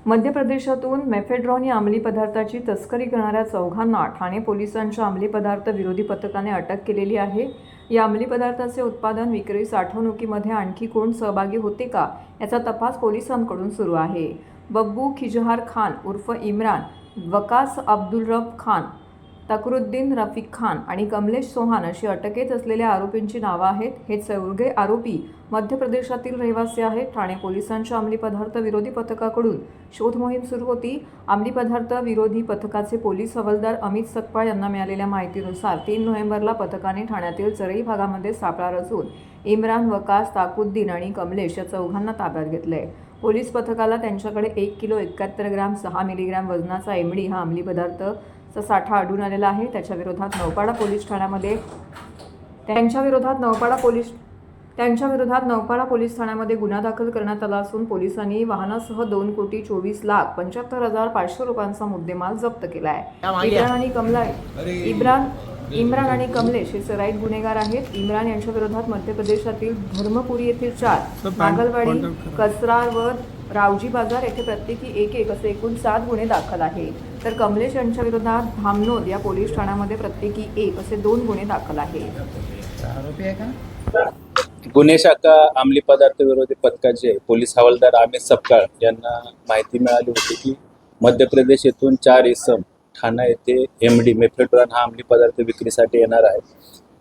मध्य प्रदेशातून मेफेड्रॉन या अंमली पदार्थाची तस्करी करणाऱ्या चौघांना ठाणे पोलिसांच्या अंमली पदार्थ विरोधी पथकाने अटक केलेली आहे। या अंमली पदार्थाचे उत्पादन, विक्री, साठवणुकीमध्ये आणखी कोण सहभागी होते का याचा तपास पोलिसांकडून सुरू आहे। बब्बू खिजहार खान उर्फ इम्रान, वकास अब्दुल रब खान, तकरुद्दीन रफिक खान आणि कमलेश सोहान अशी अटकेत असलेल्या आरोपींची नावं आहेत। हे चौघे आरोपी मध्य प्रदेशातील रहिवासी आहेत। ठाणे पोलिसांच्या अंमली पदार्थ विरोधी पथकाकडून शोध मोहीम सुरू होती। अंमली पदार्थ विरोधी पथकाचे पोलीस हवालदार अमित सकपाळ यांना मिळालेल्या माहितीनुसार 3 नोव्हेंबरला पथकाने ठाण्यातील चरई भागामध्ये सापळा रचून इम्रान, वकास, ताकुद्दीन आणि कमलेश या चौघांना ताब्यात घेतले। पोलीस पथकाला त्यांच्याकडे 1 किलो 71 ग्रॅम 6 मिलीग्रॅम वजनाचा एमडी हा अंमली पदार्थाचा साठा आढळून आलेला आहे। त्याच्या विरोधात नौपाडा पोलीस ठाण्यामध्ये गुन्हा दाखल करण्यात आला असून पोलिसांनी वाहनासह 2,24,75,500 रुपयांचा मुद्देमाल जप्त केला आहे। इम्रान आणि कमलेश हे सराईत गुन्हेगार आहेत। इम्रान यांच्या विरोधात मध्य प्रदेशातील धर्मपुरी येथील 4, नागलवाडी, कसरार व रावजी बाजार येथे प्रत्येकी 1 असे एकूण 7 गुन्हे दाखल आहेत। तर कमलेश यांच्या विरोधात धामनोद या पोलीस ठाण्यामध्ये प्रत्येकी 1 असे 2 गुन्हे दाखल आहेत। गुन्हे शाखा अंमली पदार्थ विरोधी पथकाचे पोलीस हवालदार अमित सकपाळ यांना माहिती मिळाली होती की मध्य प्रदेश येथून 4 इसम ठाणा येथे एमडी मेफेड्रॉन हा अंमली पदार्थ विक्रीसाठी येणार आहे।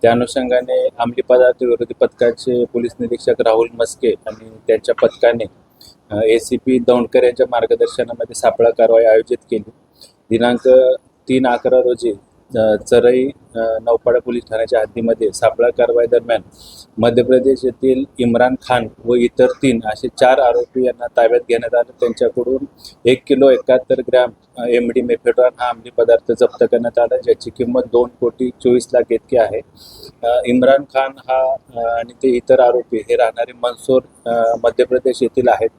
त्या अनुषंगाने अंमली पदार्थ विरोधी पथकाचे पोलीस निरीक्षक राहुल मस्के आणि त्यांच्या पथकाने ACP दौंडकर यांच्या मार्गदर्शनामध्ये सापळा कारवाई आयोजित केली। दिनांक 3/11 रोजी चरई नौपाडा पोलीस ठाण्याच्या हद्दीमध्ये सापळा कारवाई दरम्यान मध्य प्रदेश येथील इम्रान खान व इतर 3 असे 4 आरोपी यांना ताब्यात घेण्यात आले। त्यांच्याकडून 1 किलो 71 ग्रॅम एमडी मेफेड्रॉन हा अंमली पदार्थ जप्त करण्यात आला, ज्याची किंमत 2,24,00,000 इतकी आहे। इम्रान खान हा आणि ते इतर आरोपी हे राहणारे मंदसौर मध्य प्रदेश येथील आहेत।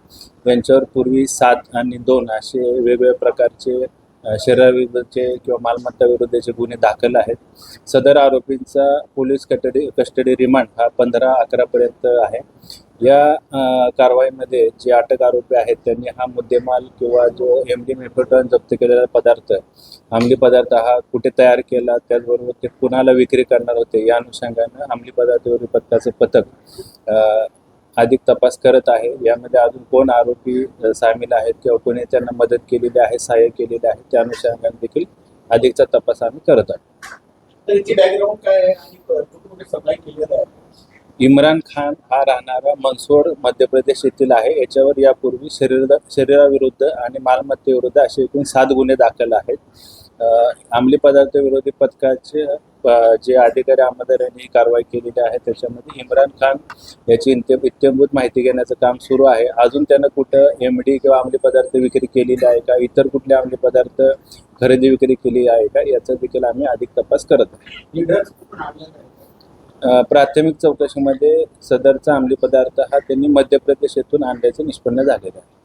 त्यांच्यावर पूर्वी 7 आणि 2 असे वेगवेगळ्या प्रकारचे शरीराविरुद्धचे किंवा मालमत्ता विरुद्धचे गुन्हे दाखल आहेत। सदर आरोपींचा पोलीस कस्टडी रिमांड हा 15/11 पर्यंत आहे। या कारवाईमध्ये जे अटक आरोपी आहेत त्यांनी हा मुद्देमाल किंवा जो एमडी मेफेड्रॉन जप्त केलेला अंमली पदार्थ हा कुठे तयार केला, त्याचबरोबर ते कुणाला विक्री करणार होते, या अनुषंगाने अंमली पदार्थ विरोधी पथकाचे पथक अधिक तपास करत आहे। यामध्ये अजून कोण आरोपी सामील आहेत किंवा कोणी त्यांना मदत केलेली आहे, सहाय्य केलेले आहे, त्या अनुषंगाने देखील अधिकचा तपास आम्ही करत आहोत। इम्रान खान हा राहणारा मंदसौर मध्य प्रदेश येथील आहे। याच्यावर यापूर्वी शरीराविरुद्ध आणि मालमत्तेविरुद्ध असे एकूण 7 गुन्हे दाखल आहेत। अंमली पदार्थ विरोधी पथकाचे जे अधिकारी अंमलदार यांनी ही कारवाई केलेली आहे, त्याच्यामध्ये इम्रान खान याची इत्यंभूत माहिती घेण्याचं काम सुरू आहे। अजून त्यानं कुठं एमडी किंवा अंमली पदार्थ विक्री केलेली आहे का, इतर कुठले अंमली पदार्थ खरेदी विक्री केली आहे का, याचा देखील आम्ही अधिक तपास करत आहोत। प्राथमिक चौकशीमध्ये सदरचा अंमली पदार्थ हा त्यांनी मध्य प्रदेश येथून आणल्याचे निष्पन्न झालेला आहे।